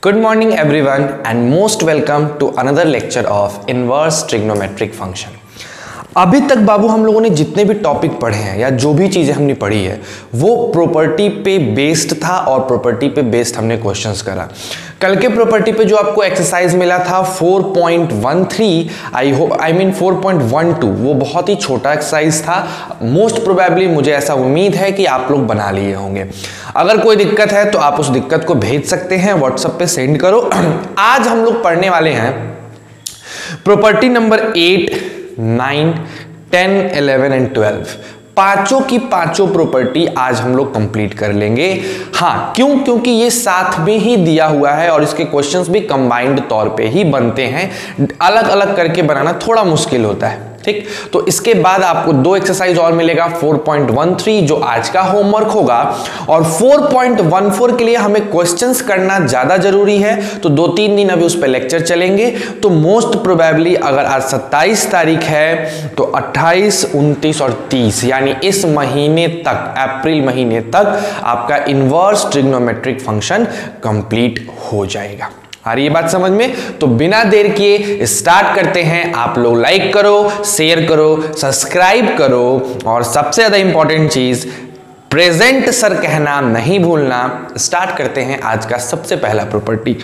Good morning everyone and most welcome to another lecture of inverse trigonometric function। अभी तक बाबू हम लोगों ने जितने भी टॉपिक पढ़े हैं या जो भी चीज़ें हमने पढ़ी है वो प्रॉपर्टी पे बेस्ड था और प्रॉपर्टी पे बेस्ड हमने क्वेश्चंस करा। कल के प्रॉपर्टी पे जो आपको एक्सरसाइज मिला था 4.13 आई मीन 4.12 वो बहुत ही छोटा एक्सरसाइज था। मोस्ट प्रोबेबली मुझे ऐसा उम्मीद है कि आप लोग बना लिए होंगे। अगर कोई दिक्कत है तो आप उस दिक्कत को भेज सकते हैं, व्हाट्सएप पे सेंड करो। आज हम लोग पढ़ने वाले हैं प्रॉपर्टी नंबर 8, 9, 10, 11 एंड 12। पांचों की पांचों प्रॉपर्टी आज हम लोग कंप्लीट कर लेंगे। हाँ, क्योंकि ये साथ में ही दिया हुआ है और इसके क्वेश्चंस भी कंबाइंड तौर पे ही बनते हैं। अलग अलग करके बनाना थोड़ा मुश्किल होता है, ठीक। तो इसके बाद आपको दो एक्सरसाइज और मिलेगा, 4.13 जो आज का होमवर्क होगा और 4.14 के लिए हमें क्वेश्चंस करना ज्यादा जरूरी है। तो 2-3 दिन अभी उस पर लेक्चर चलेंगे। तो मोस्ट प्रोबेबली अगर आज 27 तारीख है तो 28, 29 और 30 यानी इस महीने तक, अप्रैल महीने तक आपका इनवर्स ट्रिग्नोमेट्रिक फंक्शन कंप्लीट हो जाएगा। आ रही है बात समझ में? तो बिना देर किए स्टार्ट करते हैं। आप लोग लाइक करो, शेयर करो, सब्सक्राइब करो और सबसे ज्यादा इंपॉर्टेंट चीज प्रेजेंट सर कहना नहीं भूलना। स्टार्ट करते हैं आज का सबसे पहला प्रॉपर्टी।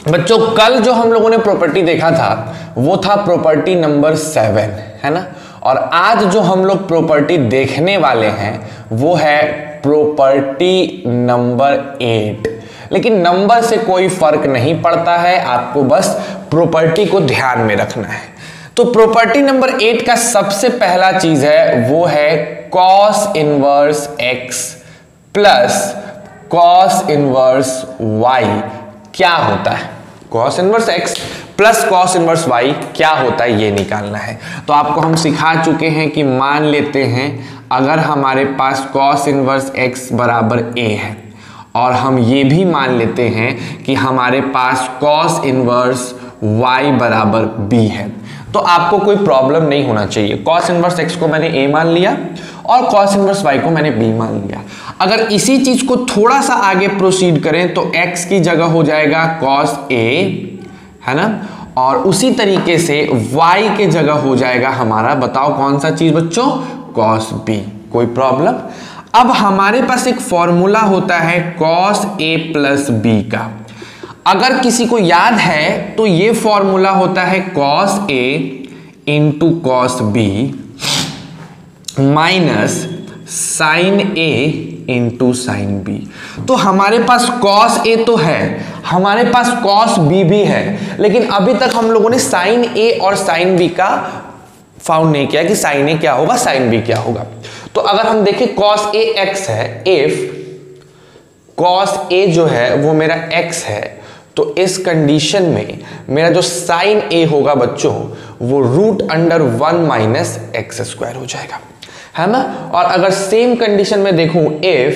बच्चों, कल जो हम लोगों ने प्रॉपर्टी देखा था वो था प्रॉपर्टी नंबर 7, है ना। और आज जो हम लोग प्रॉपर्टी देखने वाले हैं वो है प्रॉपर्टी नंबर 8। लेकिन नंबर से कोई फर्क नहीं पड़ता है, आपको बस प्रॉपर्टी को ध्यान में रखना है। तो प्रॉपर्टी नंबर 8 का सबसे पहला चीज है वो है cos inverse x plus cos inverse y क्या होता है। Cos inverse x plus cos inverse y क्या होता है ये निकालना है। तो आपको हम सिखा चुके हैं कि मान लेते हैं अगर हमारे पास कॉस इनवर्स x बराबर a है और हम ये भी मान लेते हैं कि हमारे पास कॉस इनवर्स y बराबर b है, तो आपको कोई प्रॉब्लम नहीं होना चाहिए। कॉस इनवर्स x को मैंने a मान लिया और कॉस इनवर्स y को मैंने b मान लिया। अगर इसी चीज को थोड़ा सा आगे प्रोसीड करें तो x की जगह हो जाएगा कॉस a, है ना, और उसी तरीके से y के जगह हो जाएगा हमारा, बताओ कौन सा चीज बच्चों, कॉस b। कोई प्रॉब्लम? अब हमारे पास एक फॉर्मूला होता है कॉस a प्लस b का। अगर किसी को याद है तो ये फॉर्मूला होता है cos a into cos b minus sine a into sine b। तो हमारे पास कॉस a तो है, हमारे पास कॉस b भी है, लेकिन अभी तक हम लोगों ने साइन a और साइन b का फाउंड नहीं किया कि साइन a क्या होगा, साइन b क्या होगा। तो अगर हम देखें cos a x है, इफ cos a जो है वो मेरा x है तो इस कंडीशन में मेरा जो sin a होगा बच्चों वो √1 माइनस एक्स स्क्वायर हो जाएगा, है ना। और अगर सेम कंडीशन में देखूं इफ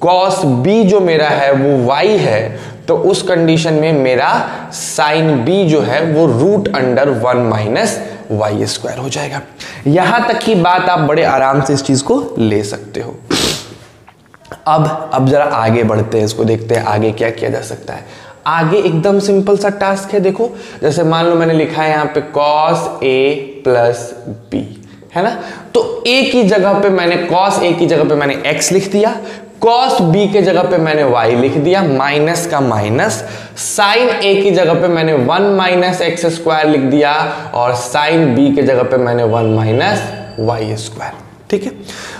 cos b जो मेरा है वो y है तो उस कंडीशन में मेरा sin b जो है वो √1 माइनस वाई स्क्वायर हो जाएगा। यहां तक की बात आप बड़े आराम से इस चीज को ले सकते हो। अब जरा आगे बढ़ते हैं, इसको देखते हैं आगे क्या किया जा सकता है। आगे एकदम सिंपल सा टास्क है। देखो, जैसे मान लो मैंने लिखा है यहां पे cos a प्लस b, है ना। तो a की जगह पे मैंने cos a की जगह पे मैंने x लिख दिया, cos b के जगह पे मैंने y लिख दिया, माइनस का माइनस, sin a की जगह पे मैंने 1 माइनस एक्स स्क्वायर लिख दिया और sin b के जगह पे मैंने 1 माइनस वाई स्क्वायर। ठीक है।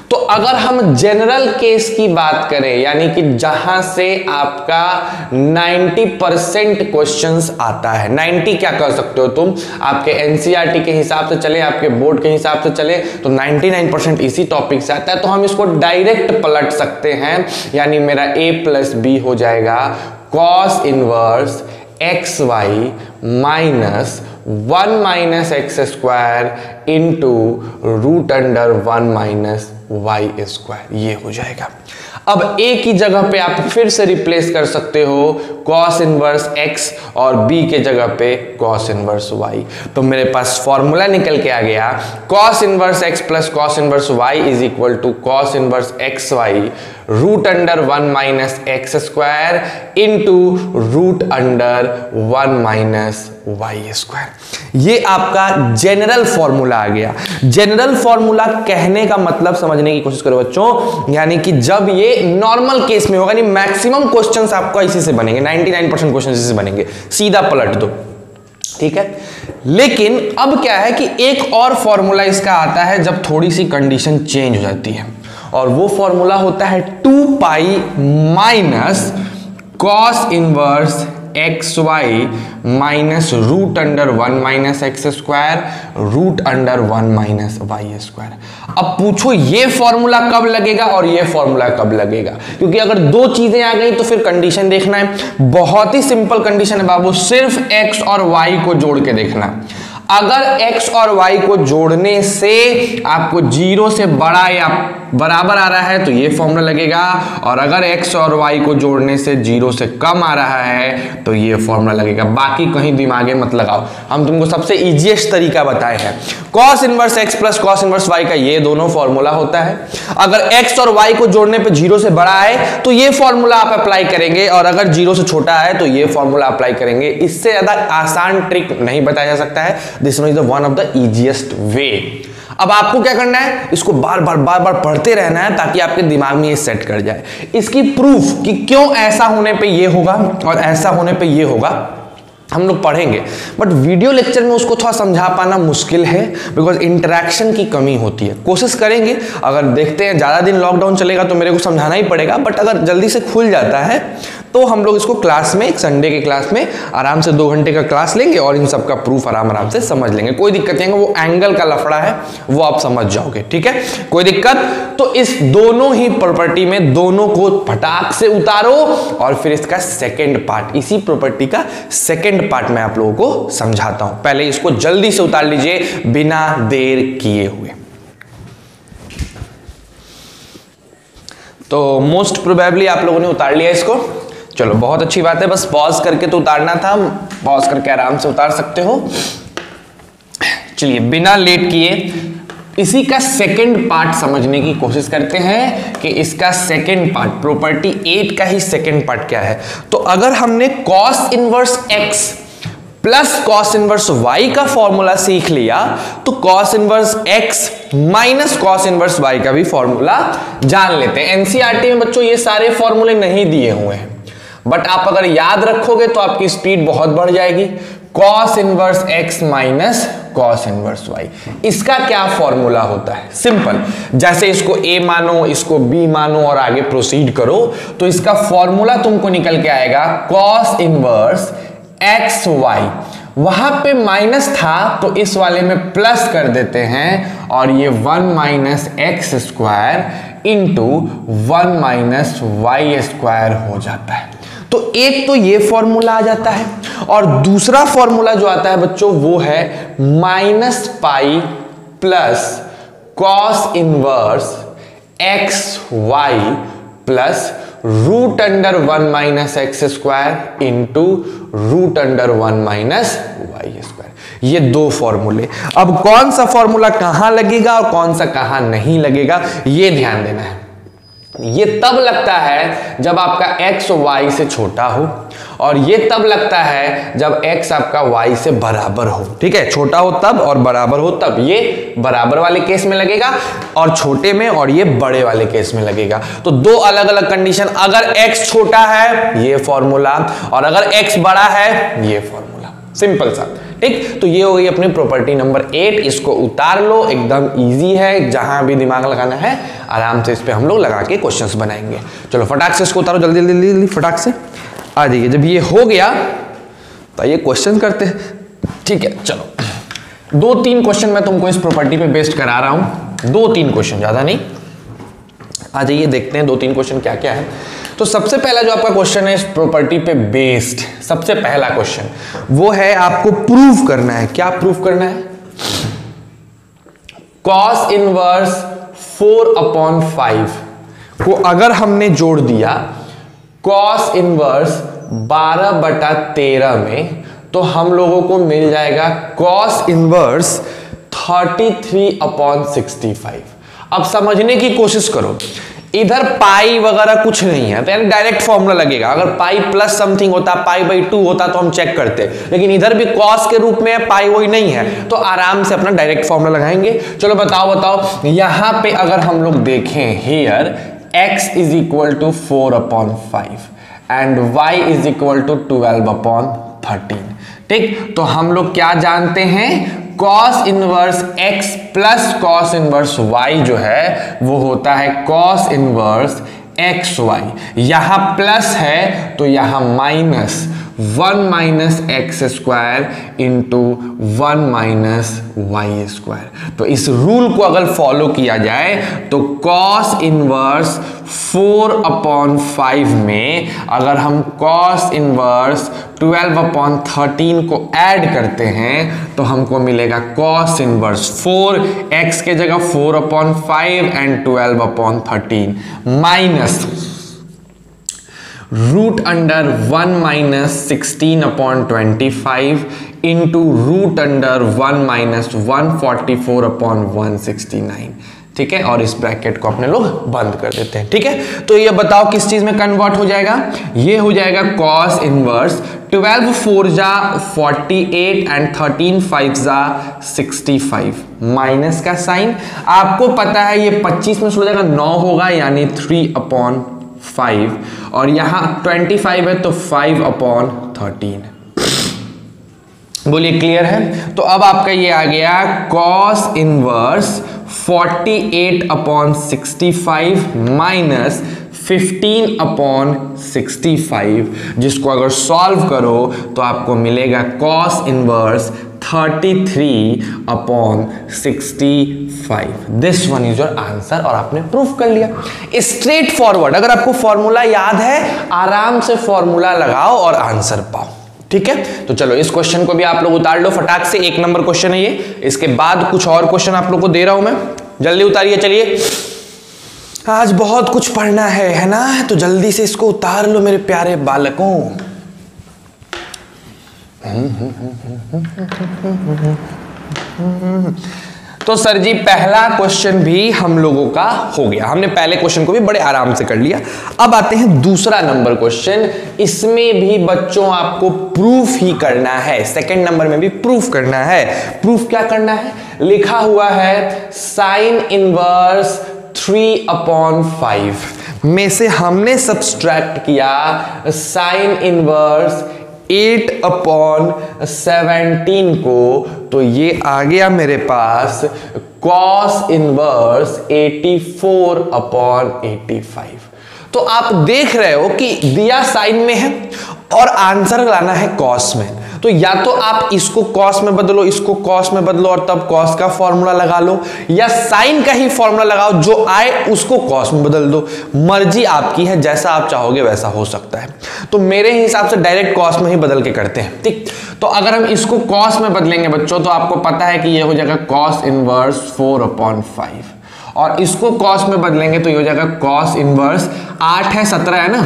तो अगर हम जनरल केस की बात करें, यानी कि जहां से आपका 90% क्वेश्चंस आता है, 90 क्या कर सकते हो तुम, आपके एनसीईआरटी के हिसाब से चले, आपके बोर्ड के हिसाब से चले तो 99% इसी टॉपिक से आता है। तो हम इसको डायरेक्ट पलट सकते हैं, यानी मेरा a प्लस b हो जाएगा cos inverse x y minus 1 minus x square into √1 minus y square, ये हो जाएगा। अब a की जगह पे आप फिर से रिप्लेस कर सकते हो cos इनवर्स x और b के जगह पे cos इनवर्स y। तो मेरे पास फॉर्मूला निकल के आ गया cos inverse x plus cos inverse y is equal to cos inverse xy root under 1 minus x square into root under 1 minus y square. ये आपका जनरल फॉर्मूला आ गया। जनरल फॉर्मूला कहने का मतलब समझने की कोशिश करो बच्चों, यानी कि जब ये नॉर्मल केस में होगा, यानी मैक्सिमम क्वेश्चंस आपका इसी से बनेंगे, 99% क्वेश्चन इसी से बनेंगे, सीधा पलट दो, ठीक है। लेकिन अब क्या है कि एक और फॉर्मूला इसका आता है जब थोड़ी सी कंडीशन चेंज हो जाती है, और वो फॉर्मूला होता है 2 pi minus cos inverse x y minus root under 1 minus x square root under 1 minus y square. अब पूछो ये फॉर्मूला कब लगेगा और ये फॉर्मूला कब लगेगा, क्योंकि अगर दो चीजें आ गई तो फिर कंडीशन देखना है। बहुत ही सिंपल कंडीशन है बाबू, सिर्फ एक्स और वाई को जोड़ के देखना। अगर x और y को जोड़ने से आपको 0 से बड़ा या बराबर आ रहा है तो ये फॉर्मूला लगेगा, और अगर x और y को जोड़ने से 0 से कम आ रहा है तो ये फॉर्मूला लगेगा। बाकी कहीं दिमागे मत लगाओ, हम तुमको सबसे इजीएस्ट तरीका बताए हैं। cos inverse x plus cos inverse y का ये दोनों फॉर्मूला होता है। अगर x और y को जोड़ने पे 0 से बड़ा है तो ये फॉर्मूला आप अप्लाई करेंगे, और अगर 0 से छोटा है तो ये फॉर्मूला अप्लाई करेंगे। इससे ज्यादा आसान ट्रिक नहीं बताया जा सकता है। This is the one of the easiest way. अब आपको क्या करना है, इसको बार बार पढ़ते रहना है ताकि आपके दिमाग में ये सेट कर जाए। इसकी प्रूफ कि क्यों ऐसा होने पे ये होगा और ऐसा होने पे ये होगा हम लोग पढ़ेंगे, बट वीडियो लेक्चर में उसको थोड़ा समझा पाना मुश्किल है, बिकॉज इंटरेक्शन की कमी होती है। कोशिश करेंगे, अगर देखते हैं ज़्यादा दिन लॉकडाउन चलेगा तो मेरे को समझाना ही पड़ेगा, बट अगर जल्दी से खुल जाता है तो हम लोग इसको क्लास में, एक संडे के क्लास में आराम से 2 घंटे का क्लास लेंगे और इन सब का प्रूफ आराम से समझ लेंगे। कोई दिक्कत नहीं है, वो एंगल का लफड़ा है वो आप समझ जाओगे, ठीक है, कोई दिक्कत। तो इस दोनों ही प्रॉपर्टी में दोनों को फटाक से उतारो और फिर इसका सेकेंड पार्ट, इसी प्रॉपर्टी का सेकेंड पार्ट मैं आप लोगों को समझाता हूं। पहले इसको जल्दी से उतार लीजिए बिना देर किए हुए। तो मोस्ट प्रोबेबली आप लोगों ने उतार लिया इसको, चलो बहुत अच्छी बात है। बस पॉज करके तो उतारना था, पॉज करके आराम से उतार सकते हो। चलिए बिना लेट किए इसी का सेकंड पार्ट समझने की कोशिश करते हैं कि इसका सेकंड पार्ट, प्रॉपर्टी 8 का ही सेकंड पार्ट क्या है। तो अगर हमने cos inverse x plus cos inverse y का फॉर्मूला सीख लिया तो cos inverse x minus cos inverse y का भी फॉर्मूला जान लेते हैं। एनसीईआरटी में बच्चों ये सारे फॉर्मूले नहीं दिए हुए हैं, बट आप अगर याद रखोगे तो आपकी स्पीड बहुत बढ़ जाएगी। cos inverse x minus cos inverse y, इसका क्या फॉर्मूला होता है? सिंपल, जैसे इसको a मानो, इसको b मानो और आगे प्रोसीड करो तो इसका फॉर्मूला तुमको निकल के आएगा cos इनवर्स एक्स वाई। वहां पे माइनस था तो इस वाले में प्लस कर देते हैं और ये 1 minus x square into 1 minus y square हो जाता है। तो एक तो ये फॉर्मूला आ जाता है, और दूसरा फॉर्मूला जो आता है बच्चों वो है minus pi plus cos inverse x y plus root under 1 minus x square into root under 1 minus y square. ये दो फॉर्मूले। अब कौन सा फॉर्मूला कहां लगेगा और कौन सा कहां नहीं लगेगा ये ध्यान देना है। ये तब लगता है जब आपका x y से छोटा हो, और ये तब लगता है जब x आपका y से बराबर हो। ठीक है, छोटा हो तब और बराबर हो तब। ये बराबर वाले केस में लगेगा और छोटे में, और ये बड़े वाले केस में लगेगा। तो दो अलग अलग कंडीशन, अगर x छोटा है ये फॉर्मूला, और अगर x बड़ा है ये फॉर्मूला। सिंपल सा, ठीक। तो ये हो गई अपनी प्रॉपर्टी नंबर 8। इसको उतार लो, एकदम इजी है, जहां भी दिमाग लगाना है आराम से इस पे हम लोग लगा के क्वेश्चंस बनाएंगे। चलो फटाक से इसको उतारो, जल्दी जल्दी जल्दी फटाक से आ जाइए। जब ये हो गया तो ये क्वेश्चन करते हैं। ठीक है, चलो 2-3 क्वेश्चन मैं तुमको इस प्रॉपर्टी पे बेस्ड करा रहा हूं। 2-3 क्वेश्चन, ज्यादा नहीं। आ जाइए देखते हैं 2-3 क्वेश्चन क्या क्या है। तो सबसे पहला जो आपका क्वेश्चन है इस प्रॉपर्टी पे बेस्ड, सबसे पहला क्वेश्चन वो है आपको प्रूव करना है। क्या प्रूव करना है? cos इनवर्स 4/5 को अगर हमने जोड़ दिया cos इनवर्स 12/13 में, तो हम लोगों को मिल जाएगा cos इनवर्स 33/65। अब समझने की कोशिश करो, इधर पाई वगैरह कुछ नहीं है, तो यानी डायरेक्ट फॉर्मूला लगेगा। अगर पाई प्लस समथिंग होता, पाई बाई 2 होता तो हम चेक करते, लेकिन इधर भी कॉस के रूप में है, पाई वही नहीं है, तो आराम से अपना डायरेक्ट फॉर्मूला लगाएंगे। चलो बताओ यहां पे अगर हम लोग देखें, here x is equal to 4/5 and y is equal to 12/13। ठीक, तो हम लोग क्या जानते हैं, cos inverse x plus cos inverse y जो है वो होता है cos इनवर्स xy। यहां प्लस है तो यहां minus 1 minus x square into 1 minus y square. तो इस रूल को अगर फॉलो किया जाए तो cos इनवर्स 4/5 में अगर हम cos इनवर्स 12/13 को ऐड करते हैं तो हमको मिलेगा cos इनवर्स 4, x के जगह 4/5 and 12/13 minus root under 1 minus 16/25 into root under 1 minus 144/169। ठीक है, और इस ब्रैकेट को अपने लोग बंद कर देते हैं। ठीक है, तो ये बताओ किस चीज में कन्वर्ट हो जाएगा, ये हो जाएगा cos इनवर्स 12 4 जा 48 एंड 13 5 जा 65 माइनस का साइन। आपको पता है ये 25 में हो जाएगा 9 होगा, यानी 3/5 और यहां 25 है तो 5/13। बोलिए क्लियर है। तो अब आपका ये आ गया cos इनवर्स 48/65 माइनस 15/65, जिसको अगर सॉल्व करो तो आपको मिलेगा cos inverse 33/65। This one is your answer, और आपने प्रूफ कर लिया स्ट्रेट फॉरवर्ड। अगर आपको फॉर्मूला याद है आराम से फॉर्मूला लगाओ और आंसर पाओ। ठीक है, तो चलो इस क्वेश्चन को भी आप लोग उतार लो फटाक से, 1 नंबर क्वेश्चन है ये। इसके बाद कुछ और क्वेश्चन आप लोग को दे रहा हूं मैं, जल्दी उतारिए। चलिए, आज बहुत कुछ पढ़ना है ना, तो जल्दी से इसको उतार लो मेरे प्यारे बालकों। तो सर जी पहला क्वेश्चन भी हम लोगों का हो गया, हमने पहले क्वेश्चन को भी बड़े आराम से कर लिया। अब आते हैं दूसरा नंबर क्वेश्चन। इसमें भी बच्चों आपको प्रूफ ही करना है, सेकंड नंबर में भी प्रूफ करना है। प्रूफ क्या करना है, लिखा हुआ है साइन इनवर्स 3/5 में से हमने सब्सट्रैक्ट किया साइन इनवर्स 8/17 को, तो ये आ गया मेरे पास cos इनवर्स 84/85। तो आप देख रहे हो कि दिया साइन में है और आंसर लाना है cos में, तो या तो आप इसको cos में बदलो, इसको cos में बदलो और तब cos का फॉर्मूला लगा लो, या साइन का ही फॉर्मूला लगाओ, जो आए उसको cos में बदल दो। मर्जी आपकी है, जैसा आप चाहोगे वैसा हो सकता है। तो मेरे हिसाब से डायरेक्ट cos में ही बदल के करते हैं। ठीक, तो अगर हम इसको cos में बदलेंगे बच्चों, तो आपको पता है कि ये हो जाएगा cos इनवर्स 4/5, और इसको cos में बदलेंगे तो ये हो जाएगा cos इनवर्स 8 है 17 है ना,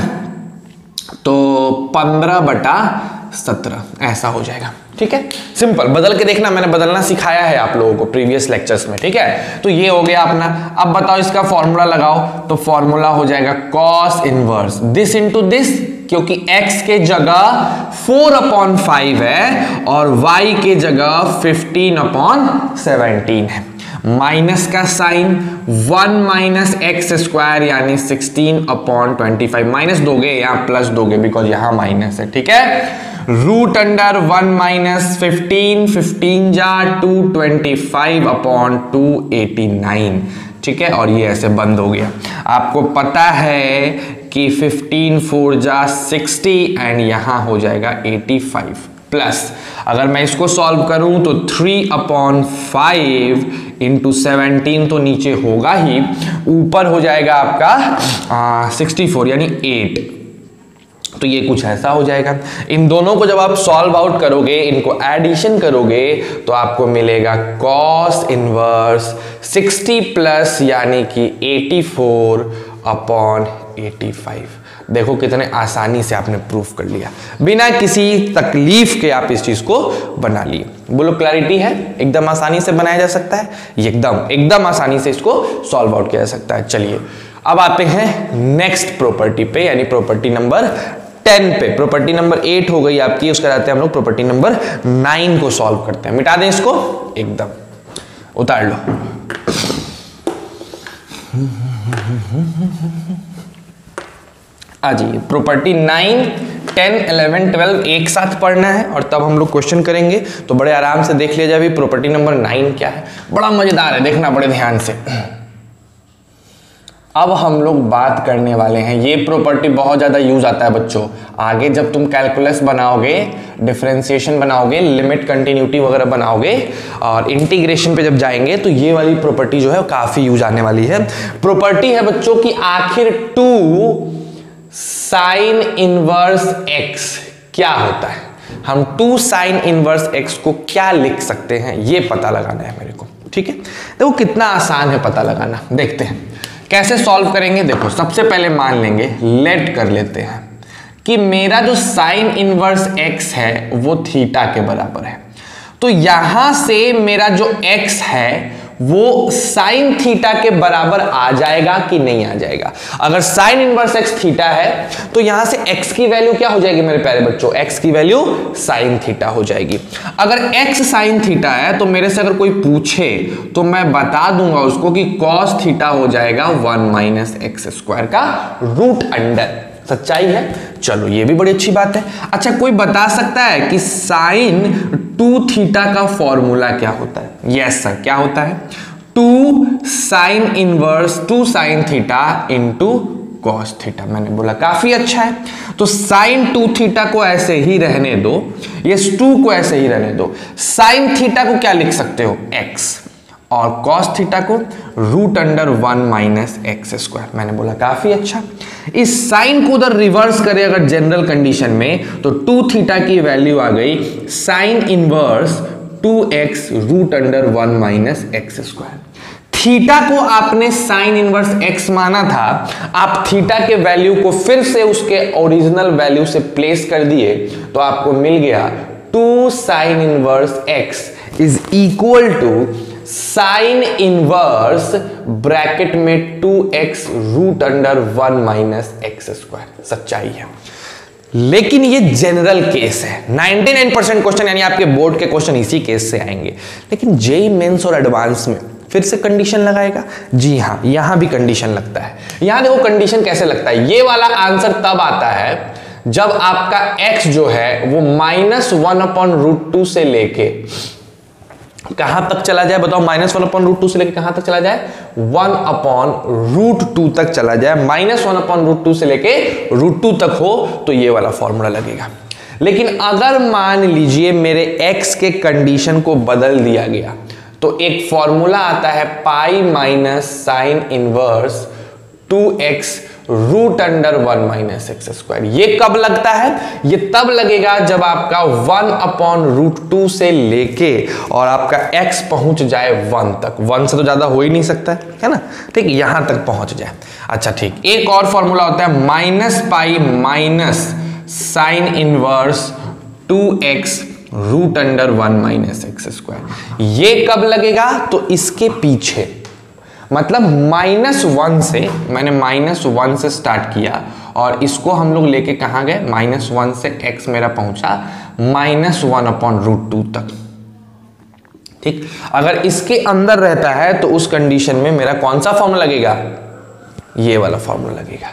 तो 15/17 ऐसा हो जाएगा। ठीक है, सिंपल, बदल के देखना, मैंने बदलना सिखाया है आप लोगों को प्रीवियस लेक्चर्स में। ठीक है, तो ये हो गया अपना। अब बताओ इसका फॉर्मूला लगाओ, तो फॉर्मूला हो जाएगा cos inverse this into this, क्योंकि x के जगह 4/5 है और y के जगह 15/17 है, माइनस का साइन 1 माइनस एक्स स्क्वायर यानी 16/25, माइनस दोगे यहाँ प्लस दोगे बिकॉज यहाँ माइनस है। ठीक है, रूट अंडर 1 माइनस 15 जा 225/289। ठीक है, और ये ऐसे बंद हो गया। आपको पता है कि 15 4 जा 60 एंड यहां हो जाएगा 85 प्लस, अगर मैं इसको सॉल्व करूं तो 3/5 इंटू 17 तो नीचे होगा ही, ऊपर हो जाएगा आपका 64 यानी 8। तो ये कुछ ऐसा हो जाएगा। इन दोनों को जब आप सॉल्व आउट करोगे, इनको एडिशन करोगे, तो आपको मिलेगा cos इनवर्स 60 प्लस यानी कि 84/85। देखो कितने आसानी से आपने प्रूफ कर लिया, बिना किसी तकलीफ के आप इस चीज को बना लिए। बोलो क्लैरिटी है, एकदम आसानी से बनाया जा सकता है, एकदम आसानी से इसको सॉल्व आउट किया जा सकता है। चलिए अब आते हैं नेक्स्ट प्रॉपर्टी पे, यानी प्रॉपर्टी नंबर 10 पे। प्रॉपर्टी नंबर 8 हो गई आपकी, उसके बाद हम लोग प्रॉपर्टी नंबर 9 को सॉल्व करते हैं। मिटा दें इसको, एकदम उतार लो। आ जाइए, प्रॉपर्टी 9, 10, 11, 12 एक साथ पढ़ना है और तब हम लोग क्वेश्चन करेंगे। तो बड़े आराम से देख लिया जाए अभी प्रॉपर्टी नंबर 9 क्या है, बड़ा मजेदार है, देखना बड़े ध्यान से। अब हम लोग बात करने वाले हैं, ये प्रॉपर्टी बहुत ज़्यादा यूज आता है बच्चों, आगे जब तुम कैलकुलस बनाओगे, डिफरेंशिएशन बनाओगे, लिमिट कंटिन्यूटी वगैरह बनाओगे और इंटीग्रेशन पे जब जाएंगे तो ये वाली प्रॉपर्टी जो है काफ़ी यूज आने वाली है। प्रॉपर्टी है बच्चों की आखिर 2 साइन इनवर्स x क्या होता है। हम 2 साइन इनवर्स x को क्या लिख सकते हैं ये पता लगाना है मेरे को, ठीक है। देखो कितना आसान है पता लगाना, देखते हैं कैसे सॉल्व करेंगे। देखो सबसे पहले मान लेंगे, लेट कर लेते हैं कि मेरा जो साइन इनवर्स x है वो थीटा के बराबर है। तो यहां से मेरा जो x है वो साइन थीटा के बराबर आ जाएगा कि नहीं आ जाएगा। अगर साइन इनवर्स x थीटा है तो यहां से x की वैल्यू क्या हो जाएगी मेरे प्यारे बच्चों, x की वैल्यू साइन थीटा हो जाएगी। अगर x साइन थीटा है तो मेरे से अगर कोई पूछे तो मैं बता दूंगा उसको कि कॉस थीटा हो जाएगा 1 - x स्क्वायर का रूट अंडर। सच्चाई है, चलो ये भी बड़ी अच्छी बात है। अच्छा कोई बता सकता है कि साइन 2 थीटा का फॉर्मूला क्या होता है? यस सर, क्या होता है? 2 sine theta into cos theta. मैंने बोला काफी अच्छा है। तो साइन 2 थीटा को ऐसे ही रहने दो, यस 2 को ऐसे ही रहने दो। साइन थीटा को क्या लिख सकते हो? x, और कॉस थीटा को रूट अंडर 1 - x स्क्वायर। मैंने बोला काफी अच्छा। इस साइन को उधर रिवर्स करें अगर जनरल कंडीशन में तो 2 थीटा की वैल्यू आ गई sine inverse 2x root under 1 - x square. Theta को आपने साइन इनवर्स x माना था, आप थीटा के वैल्यू को फिर से उसके ओरिजिनल वैल्यू से प्लेस कर दिए तो आपको मिल गया 2 sine inverse x is equal to sine inverse bracket में 2x root under 1 - x square. सच्चाई है, लेकिन ये जनरल केस है। 99% क्वेश्चन यानी आपके बोर्ड के क्वेश्चन इसी केस से आएंगे, लेकिन जेईई मेंस और एडवांस में फिर से कंडीशन लगाएगा। जी हाँ, यहां भी कंडीशन लगता है। यहां देखो कंडीशन कैसे लगता है। ये वाला आंसर तब आता है जब आपका x जो है वो -1/√2 से लेके कहां तक चला जाए बताओ? -1/√2 से लेके कहां तक चला जाए? 1/√2 तक चला जाए। -1/√2 से लेके √2 तक हो तो ये वाला फॉर्मूला लगेगा। लेकिन अगर मान लीजिए मेरे x के कंडीशन को बदल दिया गया तो एक फॉर्मूला आता है pi minus sine inverse 2x root under 1 - x square. ये कब लगता है? ये तब लगेगा जब आपका 1/√2 से लेके और आपका x पहुंच जाए 1 तक। 1 से तो ज्यादा हो ही नहीं सकता है ना, ठीक, यहां तक पहुंच जाए। अच्छा ठीक, एक और फॉर्मूला होता है minus pi minus sine inverse 2x root under 1 - x square. ये कब लगेगा? तो इसके पीछे, मतलब -1 से, मैंने -1 से स्टार्ट किया और इसको हम लोग लेके कहां गए? -1 से x मेरा पहुंचा -1/√2 तक। ठीक, अगर इसके अंदर रहता है तो उस कंडीशन में मेरा कौन सा फॉर्मूला लगेगा? ये वाला फॉर्मूला लगेगा।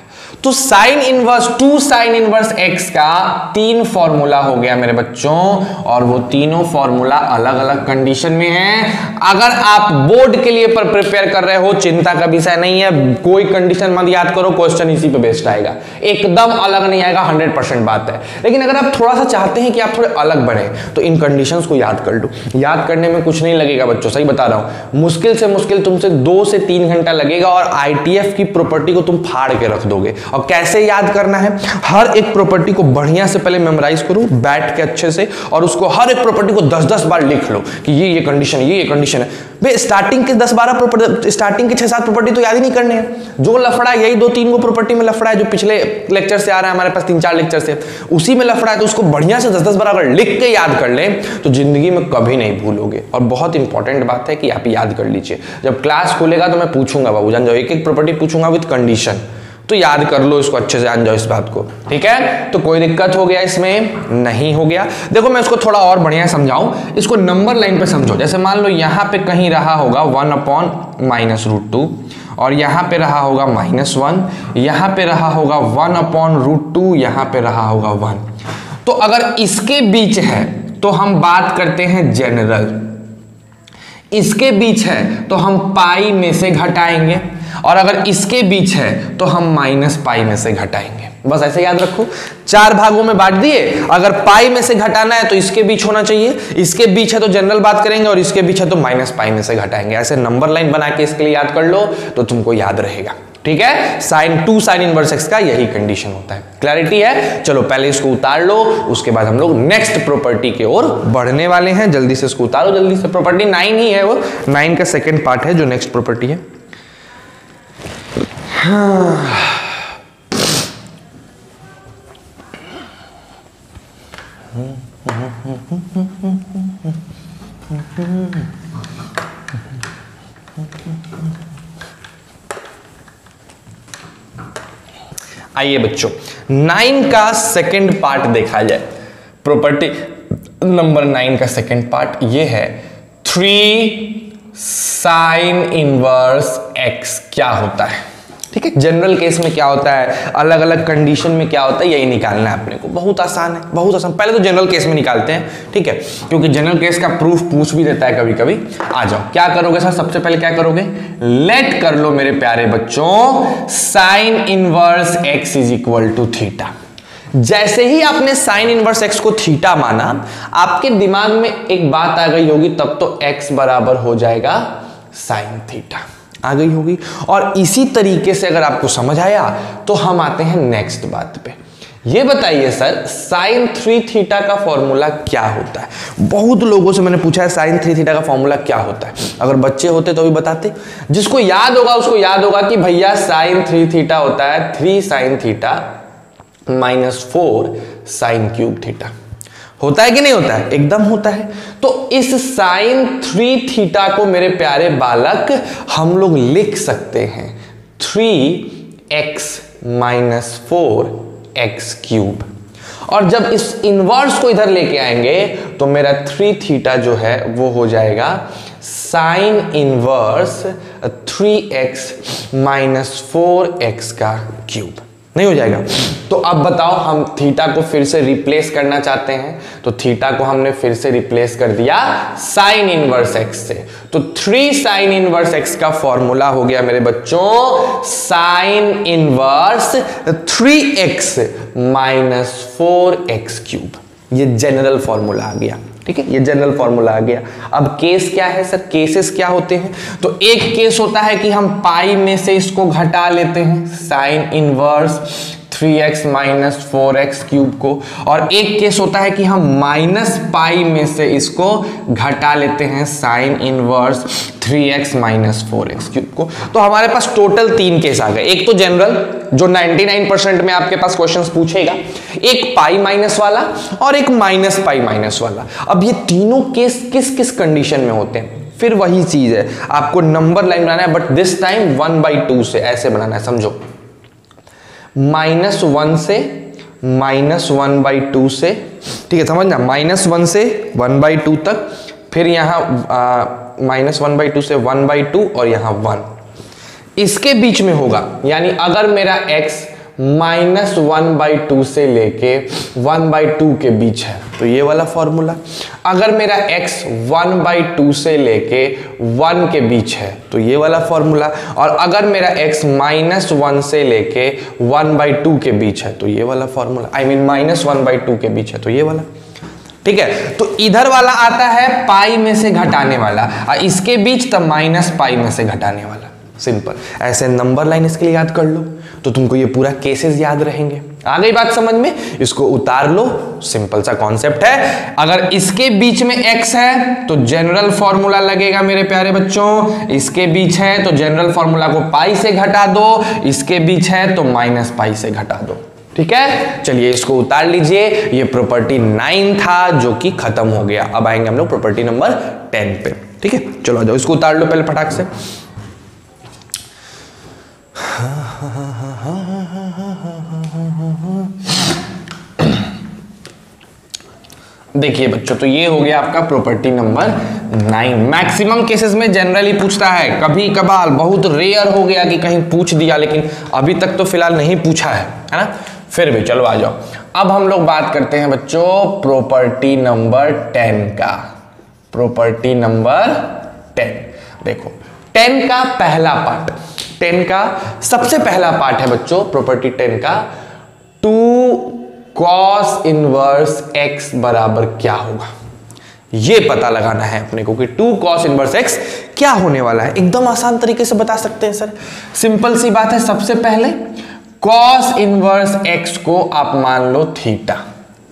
तो sine inverse 2 sine inverse x का 3 फॉर्मूला हो गया मेरे बच्चों, और वो तीनों फॉर्मूला अलग अलग कंडीशन में हैं। अगर आप बोर्ड के लिए पर प्रिपेयर कर रहे हो, चिंता का विषय नहीं है, कोई कंडीशन मत याद करो, क्वेश्चन इसी पे बेस्ड आएगा, एकदम अलग नहीं आएगा, 100% बात है। लेकिन अगर आप थोड़ा सा चाहते हैं कि आप थोड़े अलग बढ़े तो इन कंडीशंस को याद कर लो। याद करने में कुछ नहीं लगेगा बच्चों, सही बता रहा हूं। मुश्किल से मुश्किल तुमसे 2 से 3 घंटा लगेगा और ITF की प्रॉपर्टी को तुम फाड़ के रख दोगे और कैसे याद करना है, हर एक प्रॉपर्टी को बढ़िया से पहले मेमोराइज करो बैठ के अच्छे से, और उसको हर एक प्रॉपर्टी को 10-10 बार लिख लो कि ये कंडीशन है, ये कंडीशन है। भाई स्टार्टिंग के 10-12 प्रॉपर्टी, स्टार्टिंग के 6-7 प्रॉपर्टी तो याद ही नहीं करने हैं। जो लफड़ा है यही 2-3 गो प्रॉपर्टी में लफड़ा है, जो पिछले लेक्चर से आ रहा है हमारे पास 3-4 लेक्चर से, उसी में लफड़ा है। तो उसको बढ़िया से 10-10 बार अगर लिख के याद कर लें तो जिंदगी में कभी नहीं भूलोगे। और बहुत इंपॉर्टेंट बात है कि आप याद कर लीजिए, जब क्लास खुलेगा तो मैं पूछूंगा बाबू जान जाओ, एक प्रॉपर्टी पूछूंगा विद कंडीशन, तो याद कर लो इसको, अच्छे से जान जाओ इस बात को, ठीक है। तो कोई दिक्कत हो गया इसमें? नहीं हो गया। देखो मैं इसको थोड़ा और बढ़िया समझाऊं, इसको नंबर लाइन पे समझो। जैसे मान लो यहां पे कहीं रहा होगा 1/-√2, और यहां पे रहा होगा -1, यहां पे रहा होगा 1/√2, यहां पे रहा होगा 1। तो अगर इसके बीच है तो हम बात करते हैं जनरल, इसके बीच है तो हम पाई में से घटाएंगे, और अगर इसके बीच है तो हम -पाई में से घटाएंगे। बस ऐसे याद रखो, 4 भागों में बांट दिए। अगर पाई में से घटाना है तो इसके बीच होना चाहिए, इसके बीच है तो जनरल बात करेंगे, और इसके बीच है तो -पाई में से घटाएंगे। ऐसे नंबर लाइन बना के इसके लिए याद कर लो तो तुमको याद रहेगा, ठीक है। sin 1 x का यही कंडीशन होता है। क्लैरिटी है? चलो पहले इसको उतार लो, उसके बाद हम लोग नेक्स्ट प्रॉपर्टी की ओर बढ़ने वाले हैं। जल्दी से इसको उतारो, जल्दी से। प्रॉपर्टी 9 ही है, वो 9 का सेकंड पार्ट है जो नेक्स्ट प्रॉपर्टी है। आइए बच्चों, 9 का सेकंड पार्ट देखा जाए। प्रॉपर्टी नंबर 9 का सेकंड पार्ट ये है 3 sin 1 x क्या होता है, ठीक है। जनरल केस में क्या होता है, अलग अलग कंडीशन में क्या होता है, यही निकालना है अपने को। बहुत आसान है, बहुत आसान। पहले तो जनरल केस में निकालते हैं, ठीक है, क्योंकि जनरल केस का प्रूफ पूछ भी देता है कभी कभी। आ जाओ, क्या करोगे सर? सबसे पहले क्या करोगे? लेट कर लो मेरे प्यारे बच्चों sin 1 x = थीटा। जैसे ही आपने sin 1 x को थीटा माना, आपके दिमाग में एक बात आ गई होगी, तब तो x बराबर हो जाएगा sin थीटा, आ गई होगी। और इसी तरीके से अगर आपको समझ आया तो हम आते हैं नेक्स्ट बात पे। ये बताइए सर, sin 3 थीटा का फॉर्मूला क्या होता है? बहुत लोगों से मैंने पूछा है sin 3 थीटा का फॉर्मूला क्या होता है। अगर बच्चे होते तो भी बताते। जिसको याद होगा उसको याद होगा कि भैया sin 3 थीटा होता है 3 sin थीटा -4 sin³ थीटा। होता है कि नहीं होता है? एकदम होता है। तो इस sin 3 थीटा को मेरे प्यारे बालक हम लोग लिख सकते हैं 3x - 4x³। और जब इस इनवर्स को इधर लेके आएंगे तो मेरा 3 थीटा जो है वो हो जाएगा sin 1 3x - 4x³। नहीं हो जाएगा? तो अब बताओ, हम थीटा को फिर से रिप्लेस करना चाहते हैं, तो थीटा को हमने फिर से रिप्लेस कर दिया sin 1 x से। तो 3 sin 1 x का फॉर्मूला हो गया मेरे बच्चों sin 1 3x - 4x³। ये जनरल फॉर्मूला आ गया, ठीक है, ये जनरल फॉर्मूला आ गया। अब केस क्या है सर? केसेस क्या होते हैं? तो एक केस होता है कि हम पाई में से इसको घटा लेते हैं sin 1 3x - 4x³ को, और एक केस होता है कि हम -पाई में से इसको घटा लेते हैं sin 1 3x - 4x³ को। तो हमारे पास टोटल 3 केस आ गए। एक तो जनरल जो 99% में आपके पास क्वेश्चंस पूछेगा, एक पाई माइनस वाला, और एक -पाई माइनस वाला। अब ये तीनों केस किस किस कंडीशन में होते हैं? फिर वही चीज है, आपको नंबर लाइन बनाना है, बट दिस टाइम 1/2 से ऐसे बनाना है, समझो। -1 से -1/2 से, ठीक है, समझना, -1 से 1/2 तक, फिर यहाँ -1/2 से 1/2, और यहाँ 1 इसके बीच में होगा। यानी अगर मेरा x -1/2 से लेके 1/2 के बीच है तो ये वाला फॉर्मूला। अगर मेरा x 1/2 से लेके 1 के बीच है तो ये वाला फॉर्मूला। और अगर मेरा x -1 से लेके 1/2 के बीच है तो ये वाला फॉर्मूला। I mean -1/2 के बीच है तो ये वाला, ठीक है। तो इधर वाला आता है पाई में से घटाने वाला, और इसके बीच तब -पाई में से घटाने वाला। सिंपल। ऐसे नंबर लाइन इसके लिए याद कर लो। तो तुमको ये पूरा केसेस याद रहेंगे। आ गई बात समझ में? इसको उतार लो, सिंपल सा कॉन्सेप्ट है। अगर इसके बीच में x है तो जनरल फॉर्मूला लगेगा मेरे प्यारे बच्चों, इसके बीच है तो जनरल फॉर्मूला को पाई से घटा दो, इसके बीच है तो माइनस पाई से घटा दो। ठीक है, चलिए इसको उतार लीजिए। ये प्रॉपर्टी 9 था जो कि खत्म हो गया। अब आएंगे हम लोग प्रॉपर्टी नंबर 10 पे। ठीक है, चलो आ जाओ, इसको उतार लो पहले फटाक से। देखिए बच्चों, तो ये हो गया आपका प्रॉपर्टी नंबर 9। मैक्सिमम केसेस में जनरली पूछता है, कभी कभार बहुत रेयर हो गया कि कहीं पूछ दिया, लेकिन अभी तक तो फिलहाल नहीं पूछा है ना। फिर भी चलो आ जाओ। अब हम लोग बात करते हैं बच्चों प्रॉपर्टी नंबर 10 का। प्रॉपर्टी नंबर 10 देखो, 10 का पहला पार्ट, 10 का सबसे पहला पार्ट है बच्चों प्रॉपर्टी 10 का, 2 cos इनवर्स x बराबर क्या होगा, ये पता लगाना है अपने को कि 2 cos इनवर्स x क्या होने वाला है। एकदम आसान तरीके से बता सकते हैं सर, सिंपल सी बात है। सबसे पहले cos इनवर्स x को आप मान लो थीटा।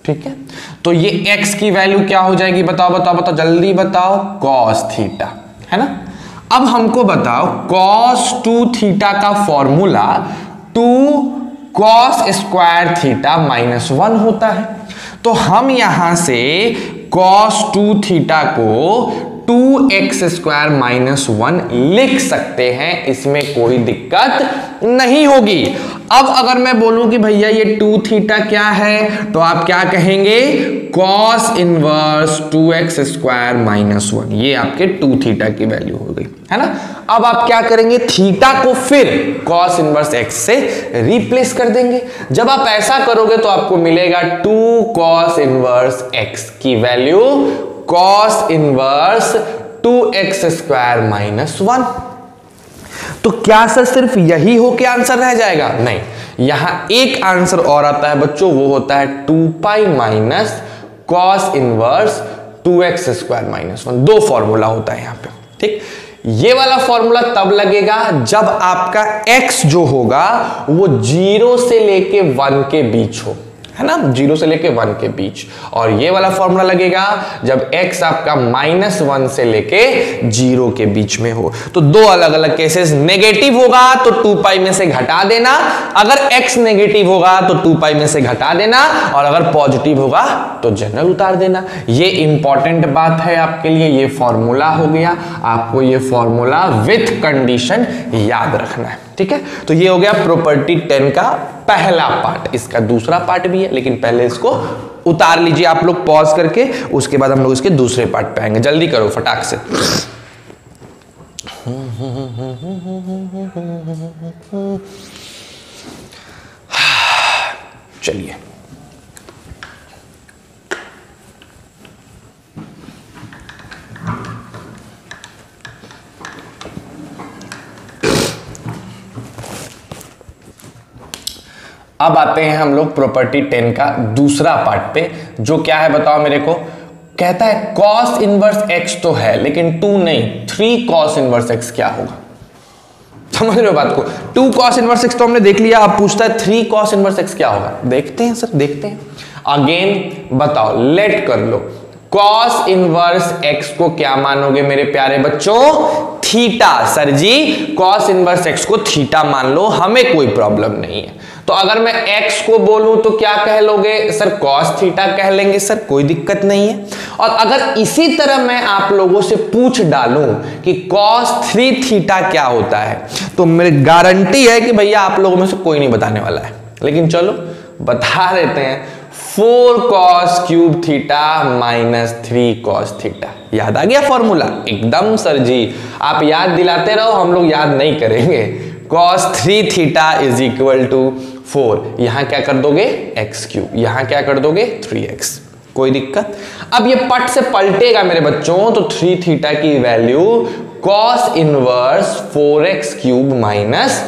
ठीक है, तो ये x की वैल्यू क्या हो जाएगी, बताओ बताओ बताओ, जल्दी बताओ, cos थीटा, है ना। अब हमको बताओ cos 2 थीटा का formula 2 cos square theta minus 1 होता है। तो हम यहां से cos 2 थीटा को 2x स्क्वायर माइनस 1 लिख सकते हैं, इसमें कोई दिक्कत नहीं होगी। अब अगर मैं बोलूं कि भैया ये 2 थीटा क्या है, तो आप क्या कहेंगे, cos inverse 2x square minus 1, ये आपके 2 थीटा की वैल्यू हो गई, है ना। अब आप क्या करेंगे, थीटा को फिर cos इनवर्स x से रिप्लेस कर देंगे। जब आप ऐसा करोगे तो आपको मिलेगा 2 cos इनवर्स x की value cos inverse 2x square minus 1। तो क्या सर सिर्फ यही हो के आंसर रह जाएगा? नहीं, यहां एक आंसर और आता है बच्चों, वो होता है 2 pi minus cos inverse 2x square minus 1। 2 formula होता है यहां पे। ठीक, ये वाला फॉर्मूला तब लगेगा जब आपका x जो होगा वो 0 से लेके 1 के बीच हो, है ना, 0 से लेके 1 के बीच। और ये वाला फॉर्मूला लगेगा जब x आपका -1 से लेके 0 के बीच में हो। तो 2 अलग अलग केसेस, नेगेटिव होगा तो 2 पाई में से घटा देना, अगर x नेगेटिव होगा तो 2 पाई में से घटा देना, और अगर पॉजिटिव होगा तो जनरल उतार देना। ये इंपॉर्टेंट बात है आपके लिए, ये फॉर्मूला हो गया, आपको ये फॉर्मूला विथ कंडीशन याद रखना है। ठीक है, तो ये हो गया प्रॉपर्टी 10 का पहला पार्ट। इसका दूसरा पार्ट भी है, लेकिन पहले इसको उतार लीजिए आप लोग पॉज करके, उसके बाद हम लोग इसके दूसरे पार्ट पे आएंगे। जल्दी करो फटाक से। चलिए, अब आते हैं हम लोग प्रॉपर्टी 10 का दूसरा पार्ट पे, जो क्या है बताओ मेरे को। कहता है cos इनवर्स x तो है लेकिन 2 नहीं, 3 cos इनवर्स x क्या होगा। समझ रहे हो बात को, 2 cos इनवर्स x तो हमने देख लिया, अब पूछता है 3 cos इनवर्स x क्या होगा। देखते हैं सर, देखते हैं। अगेन बताओ, लेट कर लो, cos इनवर्स x को क्या मानोगे मेरे प्यारे बच्चों, थीटा। सर जी cos इनवर्स x को थीटा मान लो, हमें कोई प्रॉब्लम नहीं है। तो अगर मैं x को बोलूं तो क्या कह लोगे सर, cos थीटा कह लेंगे सर, कोई दिक्कत नहीं है। और अगर इसी तरह मैं आप लोगों से पूछ डालूं कि cos 3 थीटा क्या होता है, तो मेरी गारंटी है कि भैया आप लोगों में से कोई नहीं बताने वाला है, लेकिन चलो बता देते हैं। 4 cos cube theta minus 3 cos theta. याद आ गया फॉर्मूला? एकदम सर जी, आप याद दिलाते रहो, हम लोग याद नहीं करेंगे। cos 3 theta is equal to 4, यहां क्या कर दोगे x क्यूब, यहां क्या कर दोगे 3x, कोई दिक्कत। अब ये पट से पलटेगा मेरे बच्चों, तो 3 थीटा की value cos inverse 4x cube minus